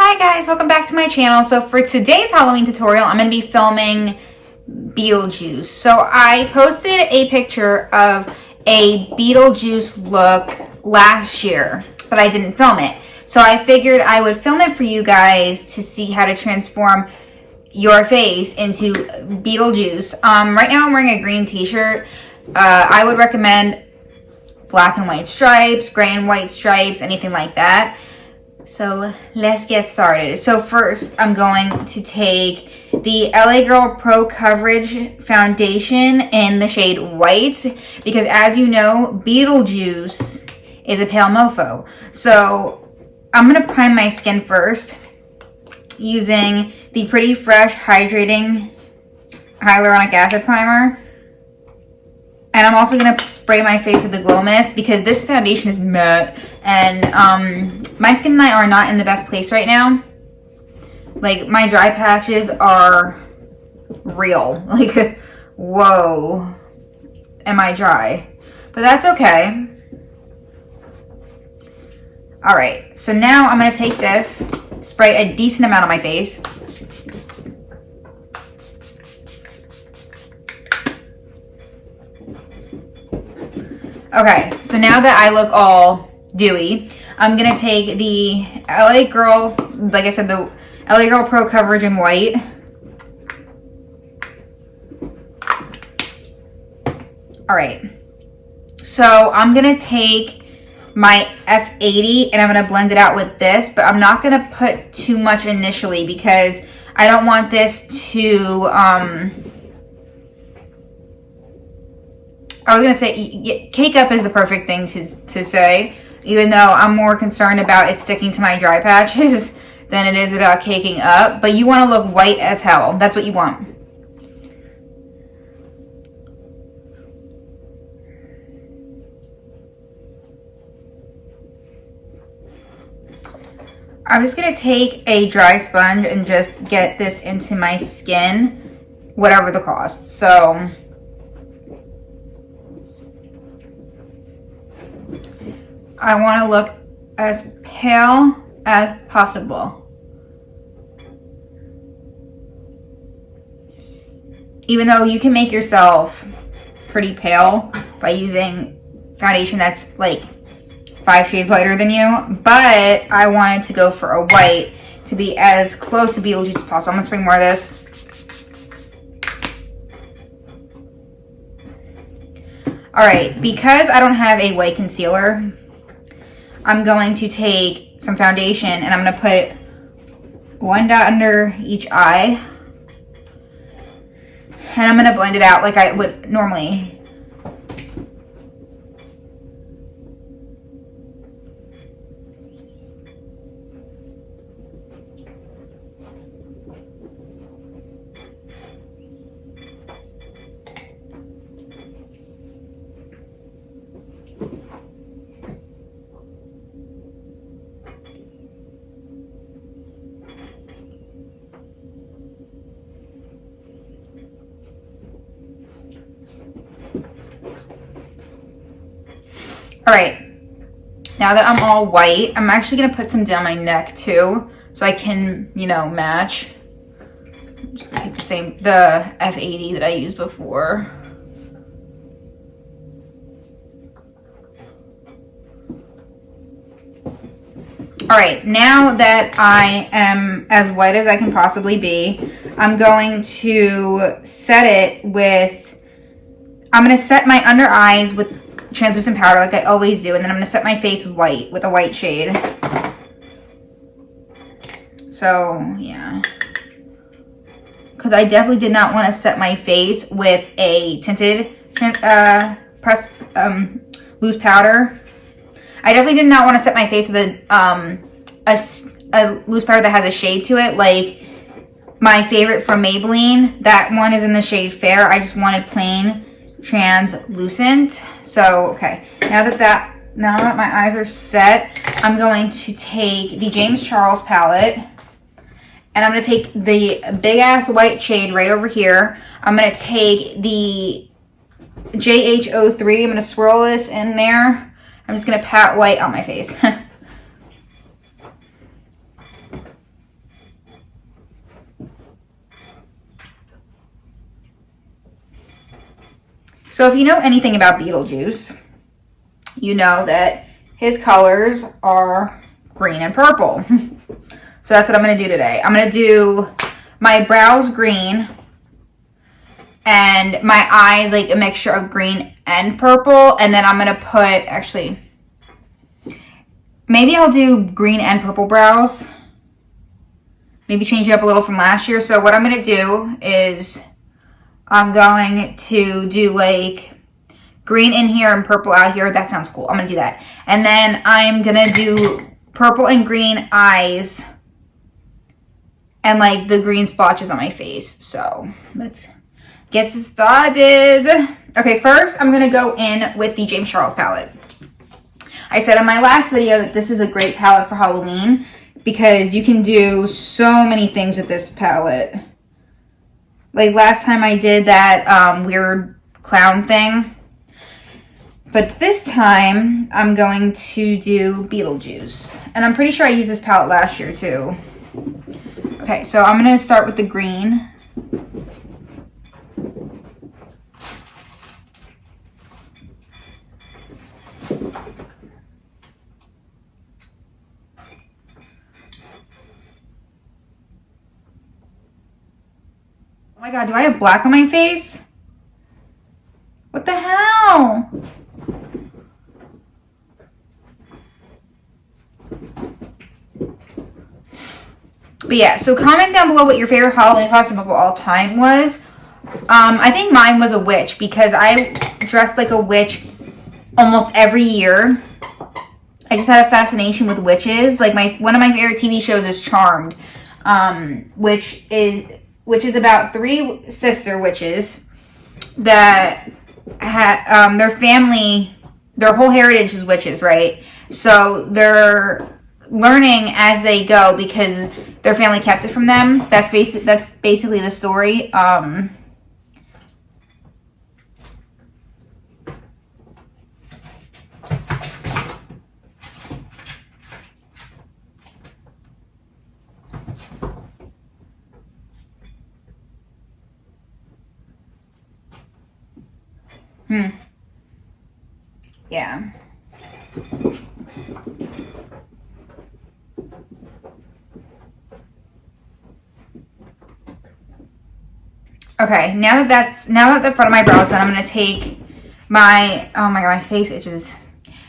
Hi guys, welcome back to my channel. So for today's Halloween tutorial, I'm going to be filming Beetlejuice. So I posted a picture of a Beetlejuice look last year, but I didn't film it. So I figured I would film it for you guys to see how to transform your face into Beetlejuice. Right now I'm wearing a green t-shirt. I would recommend black and white stripes, gray and white stripes, anything like that. So let's get started. So first I'm going to take the LA Girl Pro Coverage Foundation in the shade White, because as you know, Beetlejuice is a pale mofo. So I'm going to prime my skin first using the Pretty Fresh Hydrating Hyaluronic Acid Primer. And I'm also going to spray my face with the Glow Mist because this foundation is matte. And my skin and I are not in the best place right now. Like, my dry patches are real. Like, whoa. Am I dry? But that's okay. Alright, so now I'm going to take this, spray a decent amount on my face. Okay, so now that I look all dewy, I'm going to take the LA Girl, like I said, the LA Girl Pro Coverage in White. Alright, so I'm going to take my F80 and I'm going to blend it out with this, but I'm not going to put too much initially because I don't want this to, I was going to say, cake up is the perfect thing to say, even though I'm more concerned about it sticking to my dry patches than it is about caking up. But you want to look white as hell. That's what you want. I'm just going to take a dry sponge and just get this into my skin, whatever the cost. So I want to look as pale as possible. Even though you can make yourself pretty pale by using foundation that's like 5 shades lighter than you, but I wanted to go for a white to be as close to Beetlejuice as possible. I'm going to spray more of this. Alright, because I don't have a white concealer, I'm going to take some foundation and I'm going to put one dot under each eye. And I'm going to blend it out like I would normally. Alright, now that I'm all white, I'm actually going to put some down my neck too, so I can, you know, match. I'm just going to take the F80 that I used before. Alright, now that I am as white as I can possibly be, I'm going to set it with, I'm going to set my under eyes with translucent powder like I always do, and then I'm going to set my face with white, with a white shade. So, yeah. Because I definitely did not want to set my face with a tinted loose powder. I definitely did not want to set my face with a loose powder that has a shade to it, like my favorite from Maybelline. That one is in the shade Fair. I just wanted plain translucent. So, okay, now that my eyes are set, I'm going to take the James Charles palette and I'm going to take the big ass white shade right over here. I'm going to take the JH03. I'm going to swirl this in there. I'm just going to pat white on my face. So if you know anything about Beetlejuice, you know that his colors are green and purple. So that's what I'm going to do today. I'm going to do my brows green and my eyes like a mixture of green and purple. And then I'm going to put, actually, maybe I'll do green and purple brows. Maybe change it up a little from last year. So what I'm going to do is I'm going to do like green in here and purple out here. That sounds cool. I'm going to do that. And then I'm going to do purple and green eyes and like the green splotches on my face. So let's get started. Okay, first I'm going to go in with the James Charles palette. I said in my last video that this is a great palette for Halloween because you can do so many things with this palette. Like last time I did that weird clown thing. But this time I'm going to do Beetlejuice. And I'm pretty sure I used this palette last year too. Okay, so I'm going to start with the green. Oh my god, do I have black on my face? What the hell? But yeah, so comment down below what your favorite Halloween costume of all time was. I think mine was a witch because I dressed like a witch almost every year. I just had a fascination with witches. Like one of my favorite TV shows is Charmed, which is about 3 sister witches that had their family, their whole heritage is witches, right? So they're learning as they go because their family kept it from them. That's basically the story. Yeah. Okay, now that the front of my brow is done, I'm gonna take my, oh my god, my face itches.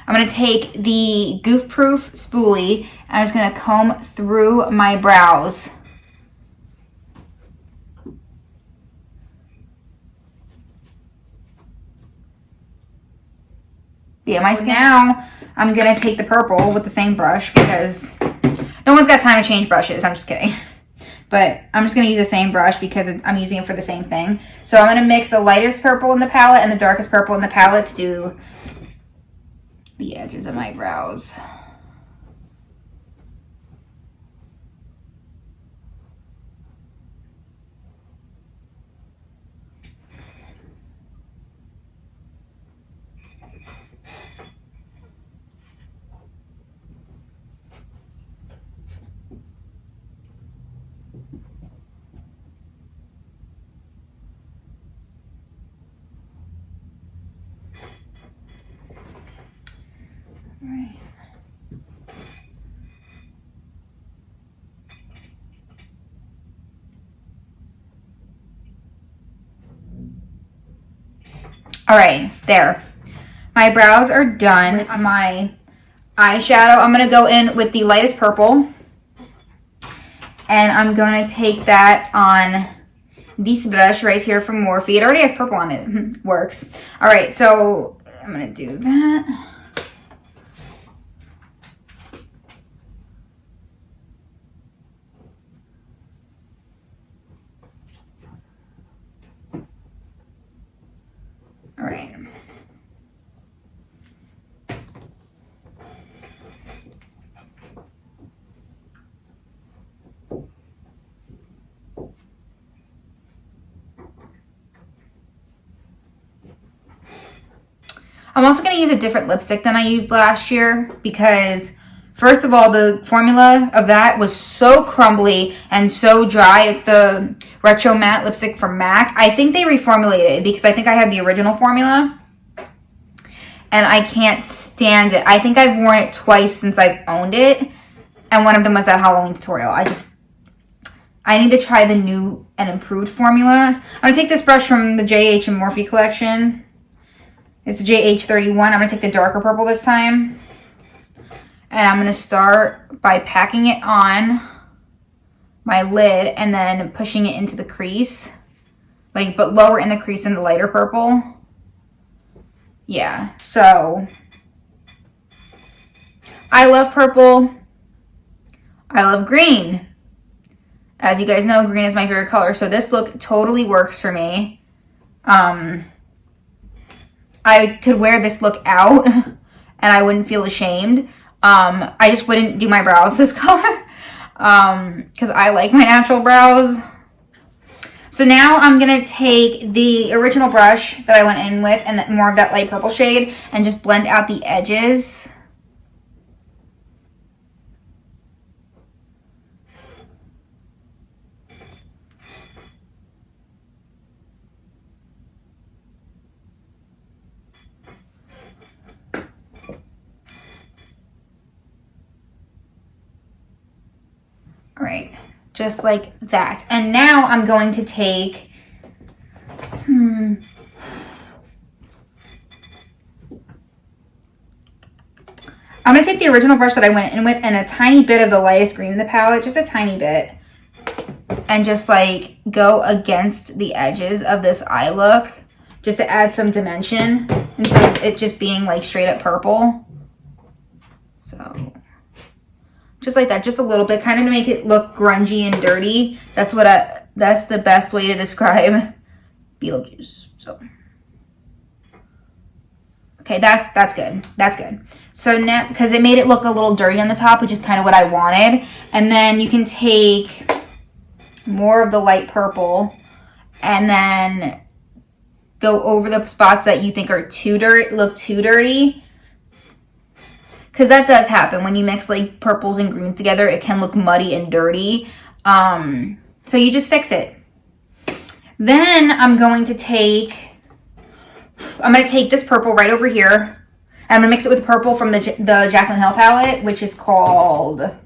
I'm gonna take the Goof Proof spoolie and I'm just gonna comb through my brows. Yeah, now I'm gonna take the purple with the same brush because no one's got time to change brushes. I'm just kidding. But I'm just going to use the same brush because I'm using it for the same thing. So I'm going to mix the lightest purple in the palette and the darkest purple in the palette to do the edges of my brows. Right. All right, there. My brows are done. With my eyeshadow, I'm going to go in with the lightest purple. And I'm going to take that on this brush right here from Morphe. It already has purple on it. Works. All right, so I'm going to do that. All right. I'm also going to use a different lipstick than I used last year because First of all, the formula of that was so crumbly and so dry. It's the Retro Matte lipstick from MAC. I think they reformulated it because I think I have the original formula. And I can't stand it. I think I've worn it twice since I've owned it. And one of them was that Halloween tutorial. I need to try the new and improved formula. I'm going to take this brush from the JH and Morphe collection. It's the JH31. I'm going to take the darker purple this time. And I'm going to start by packing it on my lid and then pushing it into the crease. Like, but lower in the crease than the lighter purple. Yeah, so I love purple. I love green. As you guys know, green is my favorite color. So this look totally works for me. I could wear this look out and I wouldn't feel ashamed. I just wouldn't do my brows this color because I like my natural brows. So now I'm going to take the original brush that I went in with and more of that light purple shade and just blend out the edges. All right, just like that. And now I'm going to take, I'm going to take the original brush that I went in with and a tiny bit of the lightest green in the palette, just a tiny bit, and just like go against the edges of this eye look, just to add some dimension instead of it just being like straight up purple. So just like that, just a little bit, kind of to make it look grungy and dirty. That's the best way to describe Beetlejuice. So, okay, that's good. That's good. So now, because it made it look a little dirty on the top, which is kind of what I wanted. And then you can take more of the light purple and then go over the spots that you think are look too dirty. Because that does happen when you mix like purples and greens together. It can look muddy and dirty. So you just fix it. Then I'm going to take this purple right over here. I'm going to mix it with purple from the Jaclyn Hill palette, which is called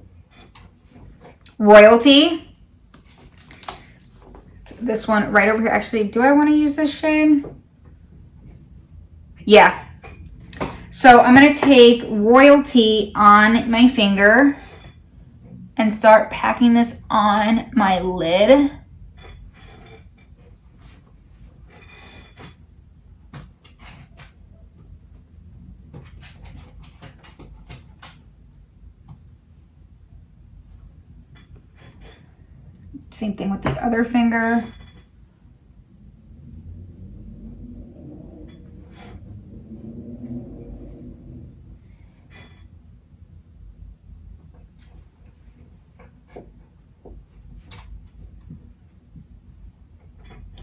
Royalty. This one right over here. Actually, do I want to use this shade? Yeah. So I'm going to take Royalty on my finger and start packing this on my lid. Same thing with the other finger.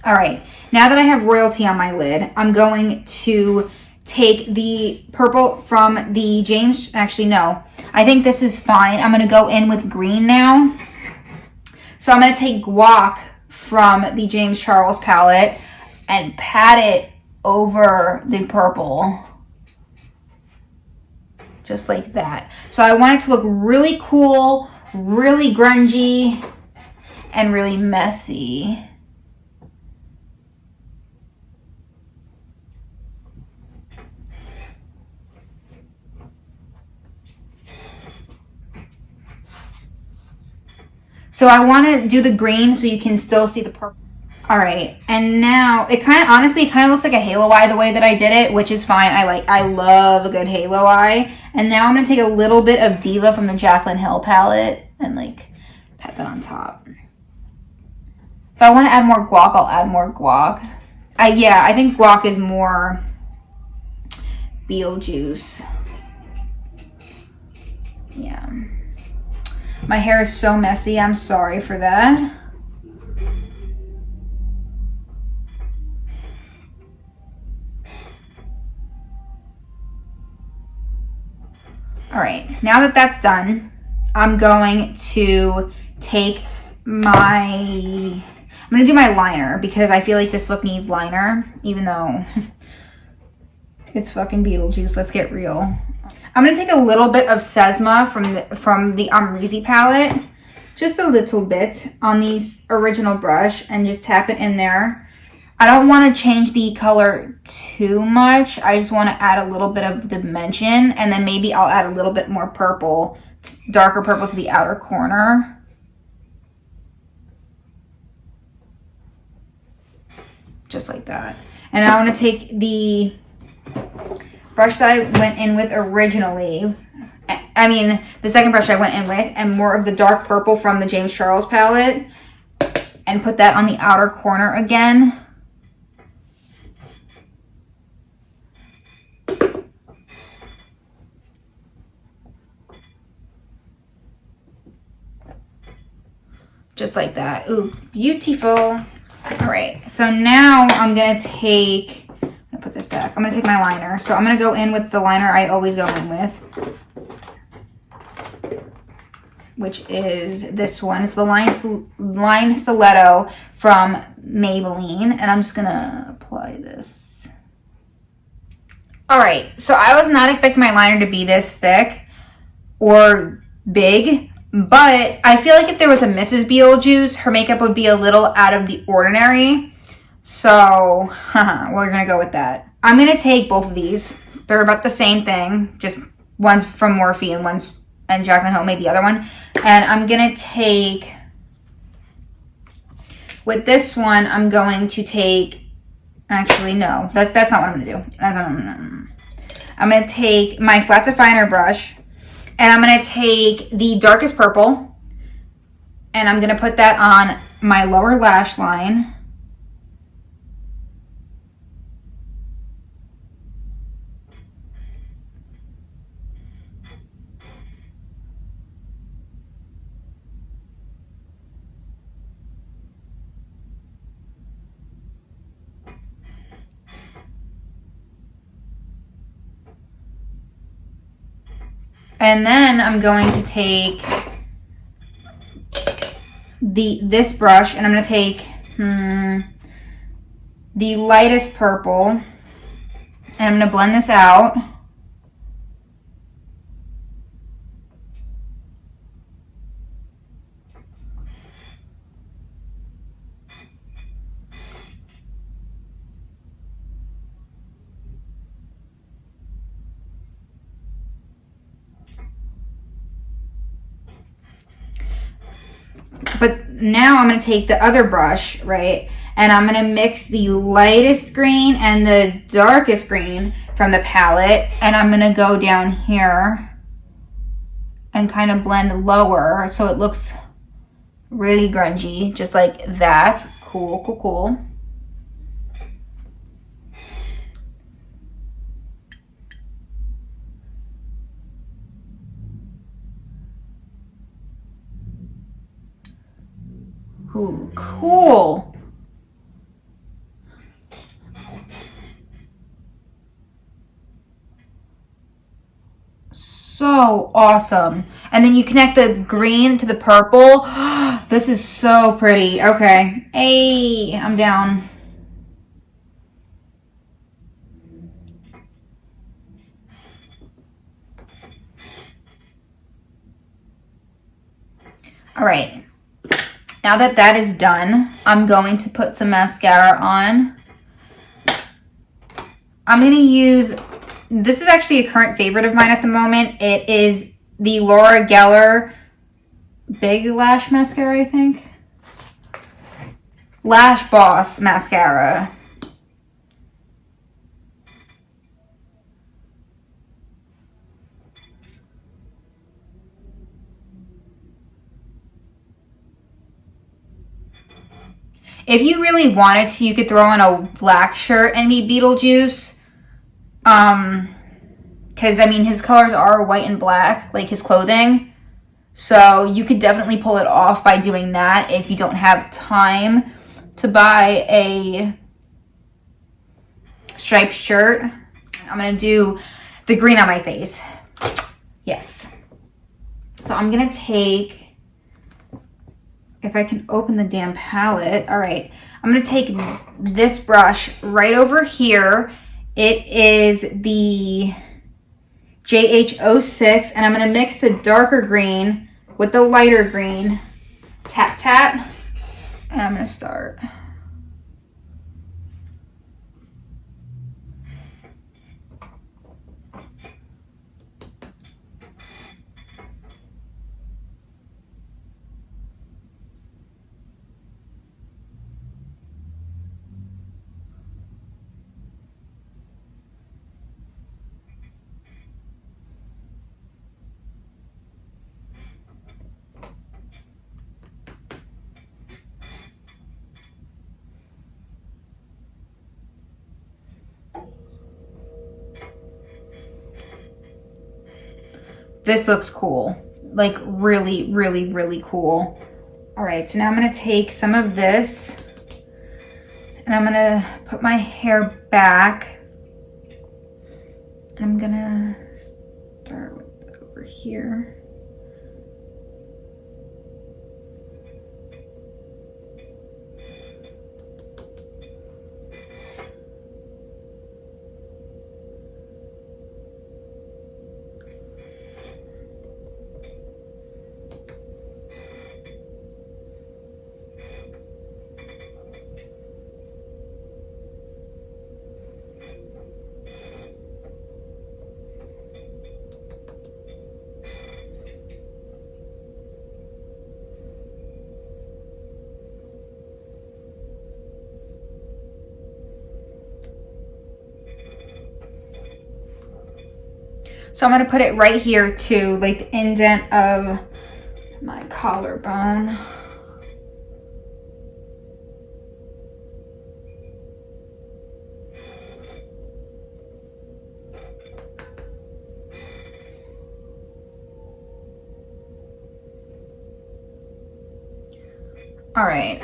All right, now that I have Royalty on my lid, I'm going to take the purple from the James, actually no, I think this is fine. I'm gonna go in with green now. So I'm gonna take Guac from the James Charles palette and pat it over the purple. Just like that. So I want it to look really cool, really grungy, and really messy. So I want to do the green so you can still see the purple. All right, and now it honestly looks like a halo eye the way that I did it, which is fine. I love a good halo eye. And now I'm gonna take a little bit of Diva from the Jaclyn Hill palette and like pat that on top. If I want to add more guac, I'll add more guac. I think guac is more Beetlejuice. Yeah. My hair is so messy. I'm sorry for that. All right, now that that's done, I'm going to take I'm gonna do my liner because I feel like this look needs liner, even though it's fucking Beetlejuice. Let's get real. I'm gonna take a little bit of Sesma from the Amrezy palette, just a little bit on the original brush, and just tap it in there. I don't want to change the color too much. I just want to add a little bit of dimension, and then maybe I'll add a little bit more purple, darker purple to the outer corner. Just like that. And I want to take the brush that I went in with originally, the second brush I went in with, and more of the dark purple from the James Charles palette, and put that on the outer corner again. Just like that. Ooh, beautiful. All right, so now I'm gonna put this back. I'm gonna take my liner. So I'm gonna go in with the liner I always go in with, which is this one. It's the line Stiletto from Maybelline, and I'm just gonna apply this. All right, so I was not expecting my liner to be this thick or big, but I feel like if there was a Mrs. Beetlejuice, her makeup would be a little out of the ordinary. So, we're gonna go with that. I'm gonna take both of these. They're about the same thing, just one's from Morphe and Jaclyn Hill made the other one. And I'm gonna take, with this one, I'm going to take, actually no, that's not what I'm gonna do. I'm gonna take my flat definer brush, and I'm gonna take the darkest purple, and I'm gonna put that on my lower lash line. And then I'm going to take this brush, and I'm going to take the lightest purple, and I'm going to blend this out. But now I'm going to take the other brush, right? And I'm going to mix the lightest green and the darkest green from the palette. And I'm going to go down here and kind of blend lower so it looks really grungy, just like that. Cool, cool, cool. Ooh, cool. So awesome. And then you connect the green to the purple. This is so pretty. Okay. Hey, I'm down. All right. Now that that is done, I'm going to put some mascara on. I'm going to use, this is actually a current favorite of mine at the moment. It is the Laura Geller Big Lash Mascara, I think. Lash Boss Mascara. If you really wanted to, you could throw on a black shirt and be Beetlejuice. Because, I mean, his colors are white and black, like his clothing. So you could definitely pull it off by doing that if you don't have time to buy a striped shirt. I'm going to do the green on my face. Yes. So I'm gonna take, if I can open the damn palette. All right, I'm gonna take this brush right over here. It is the JH06, and I'm gonna mix the darker green with the lighter green. Tap, tap, and I'm gonna start. This looks cool, like really, really, really cool. All right, so now I'm gonna take some of this and I'm gonna put my hair back. I'm gonna start with over here. So I'm gonna put it right here too, like the indent of my collarbone. All right.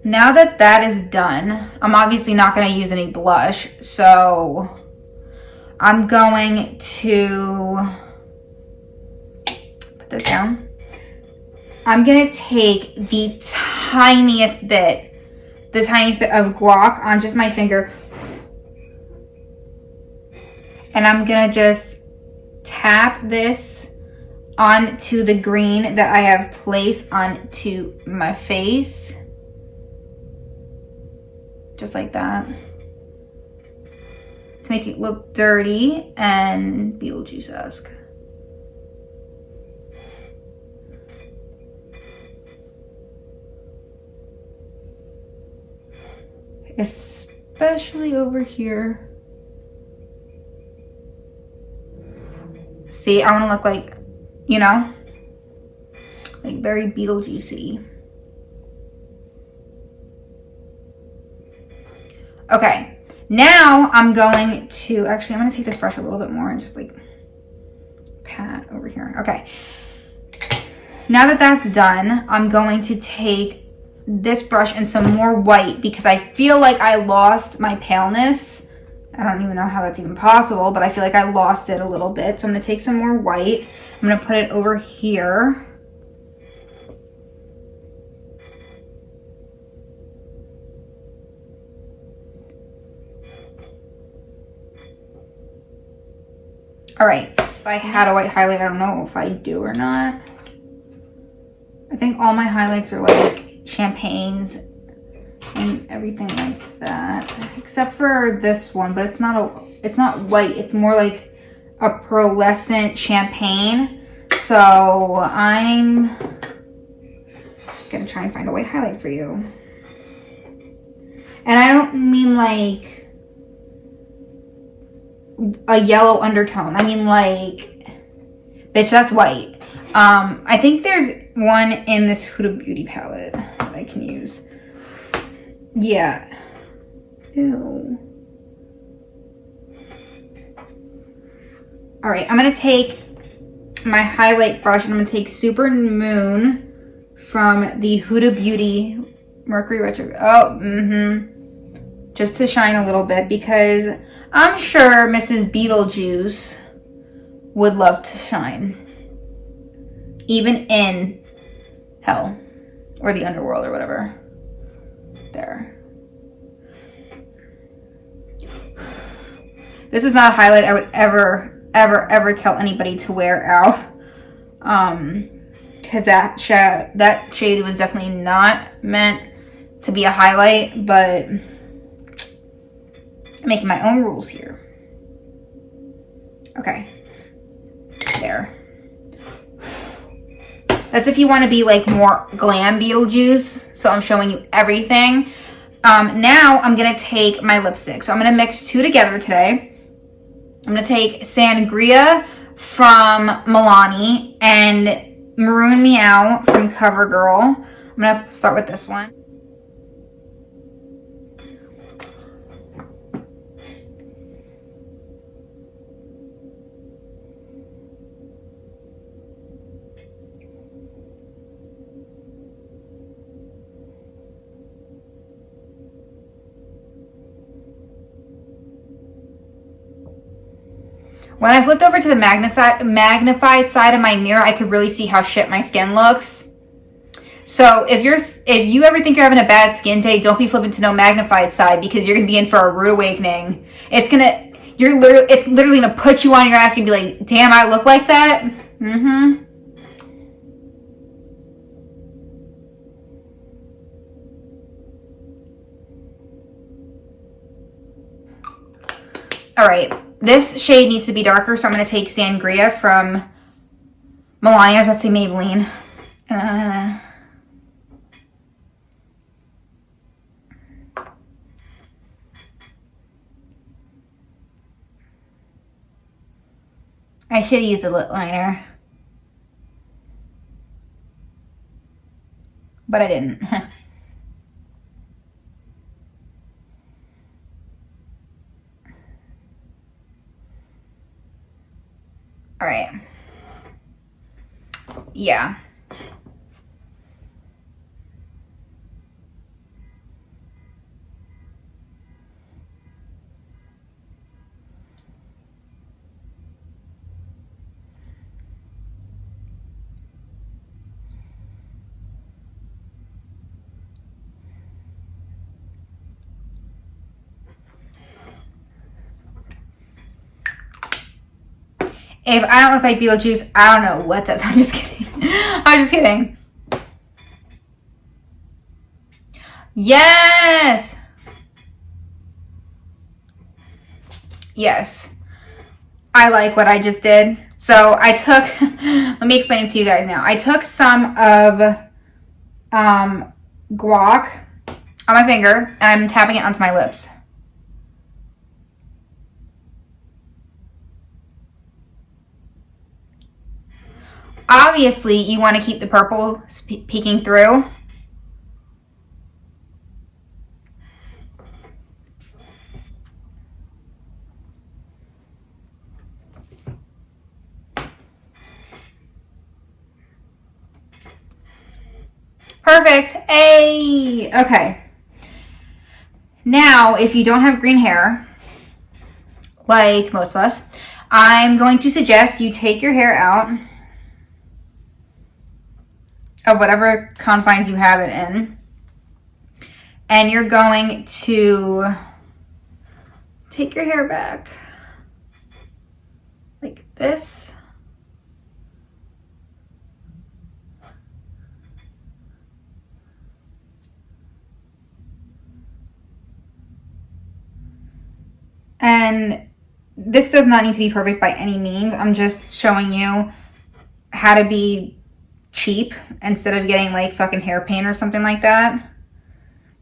Now that that is done, I'm obviously not gonna use any blush, so I'm going to put this down. I'm gonna take the tiniest bit of guac on just my finger. And I'm gonna just tap this onto the green that I have placed onto my face. Just like that. To make it look dirty and Beetlejuice-esque. Especially over here. See, I want to look like, you know, like very Beetlejuice-y. Okay, now I'm going to, actually I'm going to take this brush a little bit more and just like pat over here. Okay, now that that's done, I'm going to take this brush and some more white because I feel like I lost my paleness. I don't even know how that's even possible, but I feel like I lost it a little bit. So I'm going to take some more white. I'm going to put it over here. All right, if I had a white highlight, I don't know if I do or not. I think all my highlights are like champagnes and everything like that, except for this one, but it's not white. It's more like a pearlescent champagne. So I'm gonna try and find a white highlight for you. And I don't mean like a yellow undertone. I mean like, bitch, that's white. I think there's one in this Huda Beauty palette that I can use. Yeah. Ew. All right, I'm gonna take my highlight brush and I'm gonna take Super Moon from the Huda Beauty Mercury Retrograde. Oh, just to shine a little bit because I'm sure Mrs. Beetlejuice would love to shine. Even in hell. Or the underworld or whatever. There. This is not a highlight I would ever tell anybody to wear out. Because that shade was definitely not meant to be a highlight, but I'm making my own rules here. Okay. There. That's if you want to be like more glam Beetlejuice. So I'm showing you everything. Now I'm going to take my lipstick. So I'm going to mix two together today. I'm going to take Sangria from Milani and Maroon Meow from Covergirl. I'm going to start with this one. When I flipped over to the magnified side of my mirror, I could really see how shit my skin looks. So if you ever think you're having a bad skin day, don't be flipping to no magnified side because you're gonna be in for a rude awakening. It's literally gonna put you on your ass and be like, damn, I look like that? Mm-hmm. All right. This shade needs to be darker, so I'm going to take Sangria from Milani. I was about to say Maybelline. I should have used a lip liner. But I didn't. All right. Yeah. If I don't look like Beetlejuice, I don't know what does. I'm just kidding. I'm just kidding. Yes! Yes. I like what I just did. So I took, let me explain it to you guys now. I took some of guac on my finger and I'm tapping it onto my lips. Obviously, you want to keep the purple peeking through. Perfect. Hey. Okay. Now, if you don't have green hair, like most of us, I'm going to suggest you take your hair out of whatever confines you have it in. And you're going to take your hair back like this. And this does not need to be perfect by any means. I'm just showing you how to be cheap instead of getting like fucking hair paint or something like that.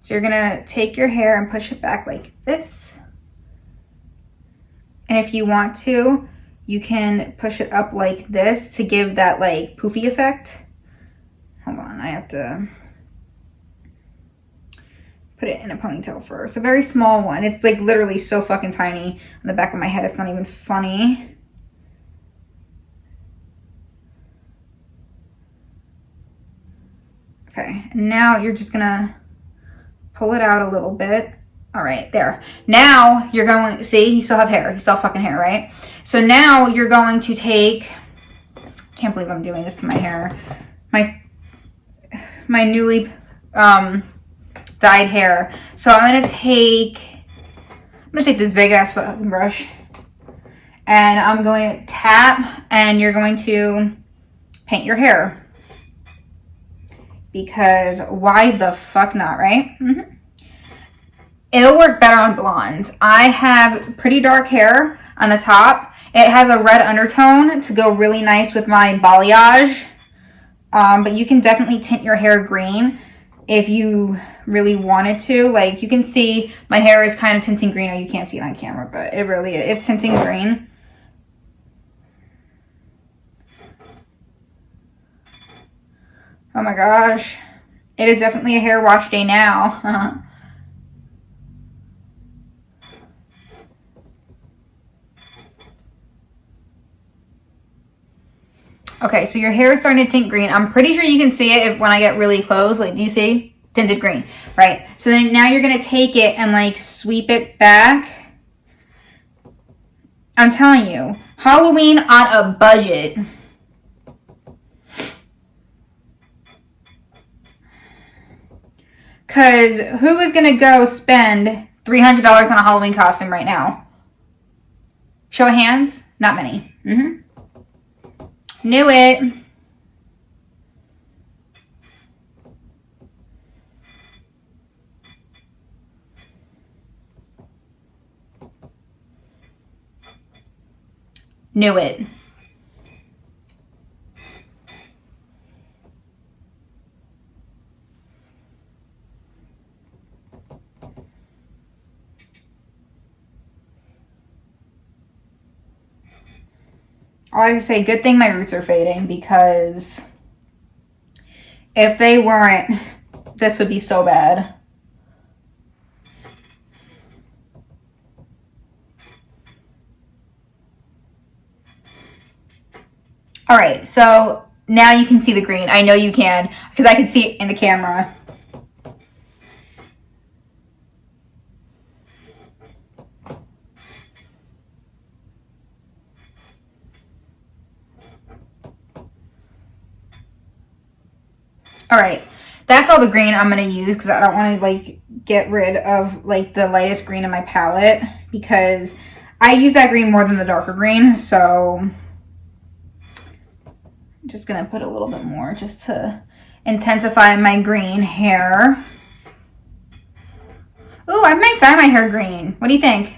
So you're gonna take your hair and push it back like this. And if you want to, you can push it up like this to give that like poofy effect. Hold on, I have to put it in a ponytail first. A very small one. It's like literally so fucking tiny on the back of my head. It's not even funny. Okay, and now you're just gonna pull it out a little bit All right, there. Now you're going, see, you still have hair. You still have fucking hair, right? So now you're going to take, can't believe I'm doing this to my hair. My newly dyed hair. So I'm gonna take this big ass fucking brush and I'm going to tap, and you're going to paint your hair. Because why the fuck not, right? Mm-hmm. It'll work better on blondes. I have pretty dark hair on the top. It has a red undertone to go really nice with my balayage. But you can definitely tint your hair green if you really wanted to. Like, you can see my hair is kind of tinting green, or you can't see it on camera, but it really is. It's tinting green. Oh my gosh. It is definitely a hair wash day now. Okay, so your hair is starting to tint green. I'm pretty sure you can see it when I get really close. Like, do you see? Tinted green, right? So then now you're going to take it and like sweep it back. I'm telling you, Halloween on a budget. Because who is going to go spend $300 on a Halloween costume right now? Show of hands? Not many. Knew it. Knew it. I have to say, good thing my roots are fading, because if they weren't, this would be so bad. All right, so now you can see the green. I know you can, because I can see it in the camera. All right, that's all the green I'm going to use, because I don't want to like get rid of like the lightest green in my palette, because I use that green more than the darker green. So I'm just going to put a little bit more just to intensify my green hair. Ooh, I might dye my hair green. What do you think?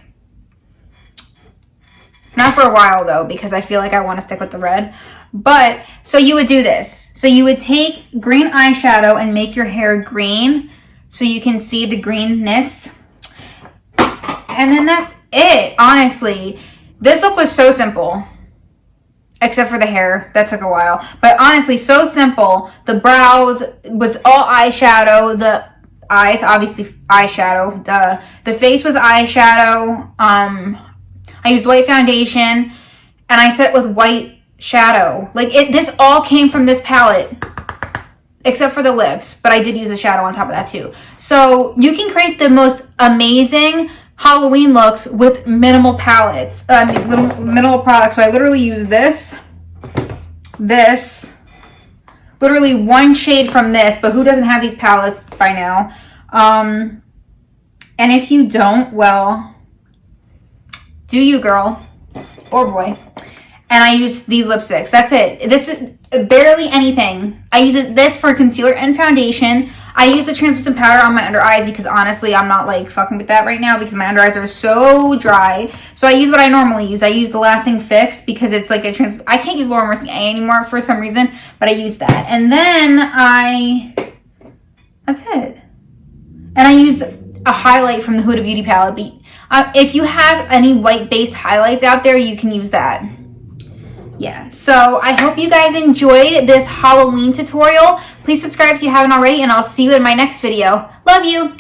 Not for a while though, because I feel like I want to stick with the red. But, so you would do this. So you would take green eyeshadow and make your hair green so you can see the greenness. And then that's it, honestly. This look was so simple. Except for the hair. That took a while. But honestly, so simple. The brows was all eyeshadow. The eyes, obviously eyeshadow. The face was eyeshadow. I used white foundation. And I set it with white shadow. Like, this all came from this palette, except for the lips, but I did use a shadow on top of that too. So you can create the most amazing Halloween looks with minimal palettes, minimal products. So I literally use this, literally one shade from this, but who doesn't have these palettes by now? And if you don't, well, do you, girl or boy. And I use these lipsticks. That's it. This is barely anything. I use this for concealer and foundation. I use the translucent powder on my under eyes because honestly, I'm not like fucking with that right now because my under eyes are so dry. So I use what I normally use. I use the Lasting Fix because it's like a I can't use Laura Mercier A anymore for some reason, but I use that. And then that's it. And I use a highlight from the Huda Beauty palette. If you have any white-based highlights out there, you can use that. Yeah, so I hope you guys enjoyed this Halloween tutorial. Please subscribe if you haven't already, and I'll see you in my next video. Love you!